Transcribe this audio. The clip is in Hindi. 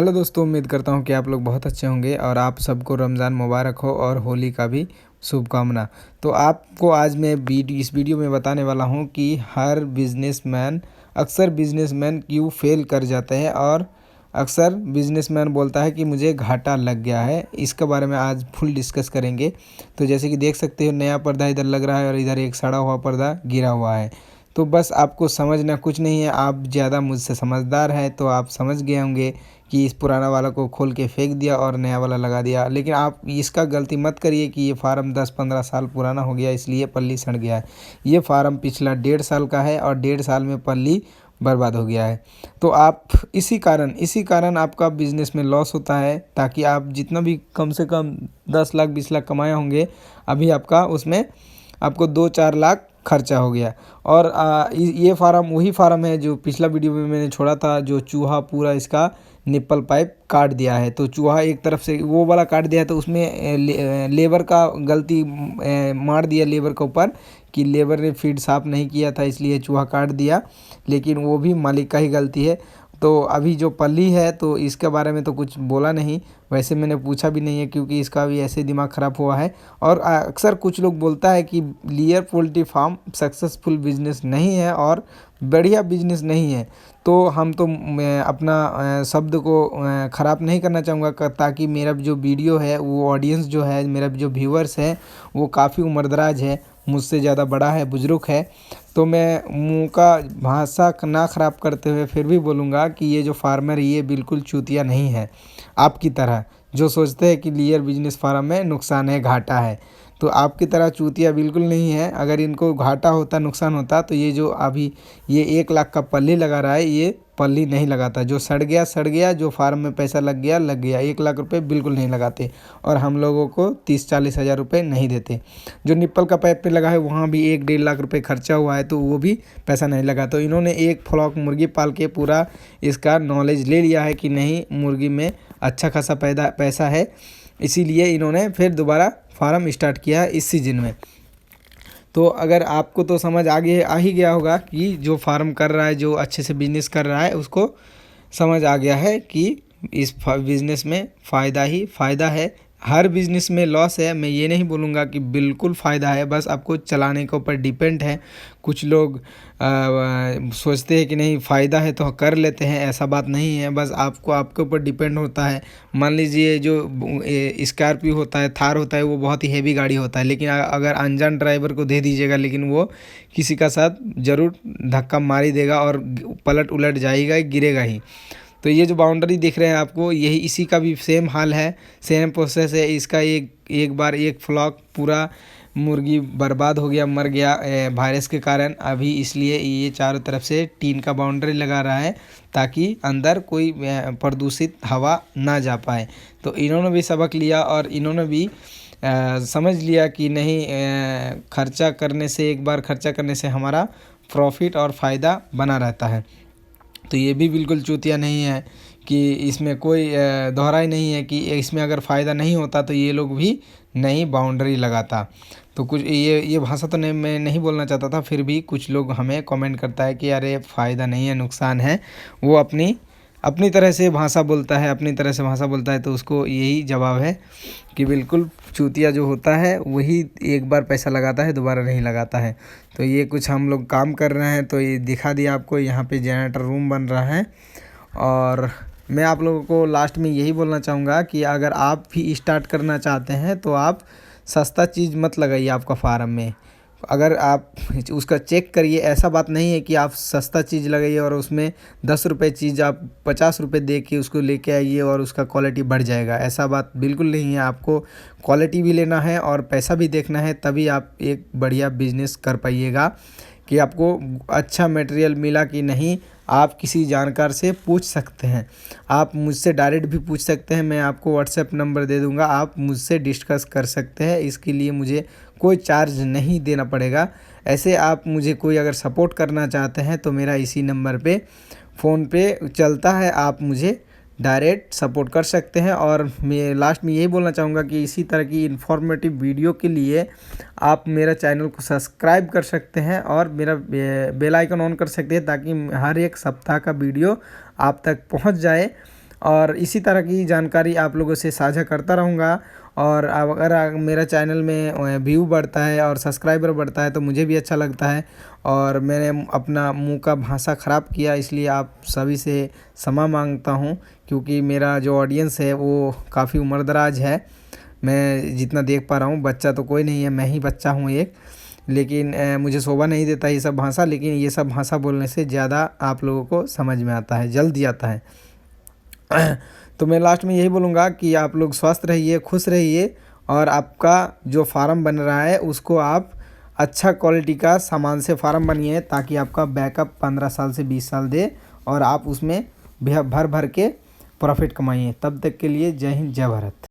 हेलो दोस्तों, उम्मीद करता हूँ कि आप लोग बहुत अच्छे होंगे और आप सबको रमज़ान मुबारक हो और होली का भी शुभकामना। तो आपको आज मैं इस वीडियो में बताने वाला हूँ कि हर बिजनेसमैन अक्सर बिजनेसमैन क्यों फेल कर जाते हैं और अक्सर बिजनेसमैन बोलता है कि मुझे घाटा लग गया है। इसके बारे में आज फुल डिस्कस करेंगे। तो जैसे कि देख सकते हो, नया पर्दा इधर लग रहा है और इधर एक सड़ा हुआ पर्दा गिरा हुआ है। तो बस आपको समझना कुछ नहीं है, आप ज़्यादा मुझसे समझदार हैं तो आप समझ गए होंगे कि इस पुराना वाला को खोल के फेंक दिया और नया वाला लगा दिया। लेकिन आप इसका गलती मत करिए कि ये फार्म 10-15 साल पुराना हो गया इसलिए पल्ली सड़ गया है। ये फार्म पिछला 1.5 साल का है और 1.5 साल में पल्ली बर्बाद हो गया है। तो आप इसी कारण आपका बिजनेस में लॉस होता है, ताकि आप जितना भी कम से कम 10 लाख 20 लाख कमाए होंगे, अभी आपका उसमें आपको 2-4 लाख खर्चा हो गया। और ये फार्म वही फार्म है जो पिछला वीडियो में मैंने छोड़ा था, जो चूहा पूरा इसका निप्पल पाइप काट दिया है। तो चूहा एक तरफ से वो वाला काट दिया है, तो उसमें लेबर का गलती मार दिया लेबर के ऊपर कि लेबर ने फीड साफ़ नहीं किया था इसलिए चूहा काट दिया, लेकिन वो भी मालिक का ही गलती है। तो अभी जो पल्ली है तो इसके बारे में तो कुछ बोला नहीं, वैसे मैंने पूछा भी नहीं है क्योंकि इसका भी ऐसे दिमाग ख़राब हुआ है। और अक्सर कुछ लोग बोलता है कि layer poultry farm successful business नहीं है और बढ़िया बिजनेस नहीं है। तो हम तो मैं अपना शब्द को ख़राब नहीं करना चाहूँगा, ताकि मेरा जो वीडियो है वो ऑडियंस जो है, मेरा जो व्यूअर्स है वो काफ़ी उम्रदराज है, मुझसे ज़्यादा बड़ा है, बुजुर्ग है। तो मैं मुँह का भाषा ना ख़राब करते हुए फिर भी बोलूँगा कि ये जो फार्मर ये बिल्कुल चूतिया नहीं है आपकी तरह, जो सोचते हैं कि लेयर बिजनेस फार्म में नुकसान है, घाटा है। तो आपकी तरह चूतिया बिल्कुल नहीं है। अगर इनको घाटा होता, नुकसान होता, तो ये जो अभी ये 1 लाख का पल्ली लगा रहा है, ये पल्ली नहीं लगाता। जो सड़ गया सड़ गया, जो फार्म में पैसा लग गया लग गया। 1 लाख रुपए बिल्कुल नहीं लगाते और हम लोगों को 30-40 हज़ार रुपये नहीं देते। जो निप्पल का पाइप पे लगा है वहाँ भी 1-1.5 लाख रुपये खर्चा हुआ है, तो वो भी पैसा नहीं लगा। तो इन्होंने एक फ्लॉक मुर्गी पाल के पूरा इसका नॉलेज ले लिया है कि नहीं, मुर्गी में अच्छा खासा पैसा है, इसीलिए इन्होंने फिर दोबारा फार्म स्टार्ट किया है इस सीज़न में। तो अगर आपको तो समझ आ ही गया होगा कि जो फार्म कर रहा है, जो अच्छे से बिजनेस कर रहा है, उसको समझ आ गया है कि इस बिज़नेस में फ़ायदा ही फ़ायदा है। हर बिज़नेस में लॉस है, मैं ये नहीं बोलूँगा कि बिल्कुल फ़ायदा है, बस आपको चलाने के ऊपर डिपेंड है। कुछ लोग सोचते हैं कि नहीं फ़ायदा है तो कर लेते हैं, ऐसा बात नहीं है, बस आपको आपके ऊपर डिपेंड होता है। मान लीजिए जो स्कॉर्पियो होता है, थार होता है, वो बहुत ही हेवी गाड़ी होता है, लेकिन अगर अनजान ड्राइवर को दे दीजिएगा, लेकिन वो किसी का साथ ज़रूर धक्का मार ही देगा और पलट उलट जाएगा, गिरेगा ही। तो ये जो बाउंड्री दिख रहे हैं आपको, यही इसी का भी सेम हाल है, सेम प्रोसेस है इसका। एक बार एक फ्लॉक पूरा मुर्गी बर्बाद हो गया, मर गया वायरस के कारण। अभी इसलिए ये चारों तरफ से टीन का बाउंड्री लगा रहा है ताकि अंदर कोई प्रदूषित हवा ना जा पाए। तो इन्होंने भी सबक लिया और इन्होंने भी समझ लिया कि नहीं, खर्चा करने से, एक बार खर्चा करने से हमारा प्रॉफिट और फ़ायदा बना रहता है। तो ये भी बिल्कुल चूतिया नहीं है कि इसमें कोई दोहराई नहीं है कि इसमें अगर फ़ायदा नहीं होता तो ये लोग भी नई बाउंड्री लगाता। तो कुछ ये भाषा तो नहीं, मैं नहीं बोलना चाहता था, फिर भी कुछ लोग हमें कमेंट करता है कि अरे फ़ायदा नहीं है, नुकसान है। वो अपनी तरह से भाषा बोलता है, अपनी तरह से भाषा बोलता है, तो उसको यही जवाब है कि बिल्कुल चूतिया जो होता है वही एक बार पैसा लगाता है, दोबारा नहीं लगाता है। तो ये कुछ हम लोग काम कर रहे हैं, तो ये दिखा दिया आपको। यहाँ पे जनरेटर रूम बन रहा है और मैं आप लोगों को लास्ट में यही बोलना चाहूँगा कि अगर आप भी स्टार्ट करना चाहते हैं तो आप सस्ता चीज़ मत लगाइए आपका फार्म में। अगर आप उसका चेक करिए, ऐसा बात नहीं है कि आप सस्ता चीज़ लगाइए और उसमें 10 रुपये चीज़ आप 50 रुपये दे के उसको लेके आइए और उसका क्वालिटी बढ़ जाएगा, ऐसा बात बिल्कुल नहीं है। आपको क्वालिटी भी लेना है और पैसा भी देखना है, तभी आप एक बढ़िया बिजनेस कर पाइएगा कि आपको अच्छा मटेरियल मिला कि नहीं। आप किसी जानकार से पूछ सकते हैं, आप मुझसे डायरेक्ट भी पूछ सकते हैं, मैं आपको व्हाट्सएप नंबर दे दूंगा, आप मुझसे डिस्कस कर सकते हैं। इसके लिए मुझे कोई चार्ज नहीं देना पड़ेगा। ऐसे आप मुझे कोई अगर सपोर्ट करना चाहते हैं तो मेरा इसी नंबर पे फ़ोन पे चलता है, आप मुझे डायरेक्ट सपोर्ट कर सकते हैं। और मैं लास्ट में यही बोलना चाहूँगा कि इसी तरह की इन्फॉर्मेटिव वीडियो के लिए आप मेरा चैनल को सब्सक्राइब कर सकते हैं और मेरा बेल आइकन ऑन कर सकते हैं, ताकि हर एक सप्ताह का वीडियो आप तक पहुंच जाए और इसी तरह की जानकारी आप लोगों से साझा करता रहूँगा। और अगर मेरा चैनल में व्यू बढ़ता है और सब्सक्राइबर बढ़ता है तो मुझे भी अच्छा लगता है। और मैंने अपना मुंह का भाषा ख़राब किया, इसलिए आप सभी से क्षमा मांगता हूं, क्योंकि मेरा जो ऑडियंस है वो काफ़ी उम्रदराज है। मैं जितना देख पा रहा हूँ, बच्चा तो कोई नहीं है, मैं ही बच्चा हूँ एक। लेकिन मुझे शोभा नहीं देता ये सब भाषा, लेकिन ये सब भाषा बोलने से ज़्यादा आप लोगों को समझ में आता है, जल्दी आता है। तो मैं लास्ट में यही बोलूँगा कि आप लोग स्वस्थ रहिए, खुश रहिए, और आपका जो फार्म बन रहा है उसको आप अच्छा क्वालिटी का सामान से फार्म बनिए, ताकि आपका बैकअप 15 साल से 20 साल दे और आप उसमें भर भर के प्रॉफिट कमाइए। तब तक के लिए जय हिंद, जय भारत।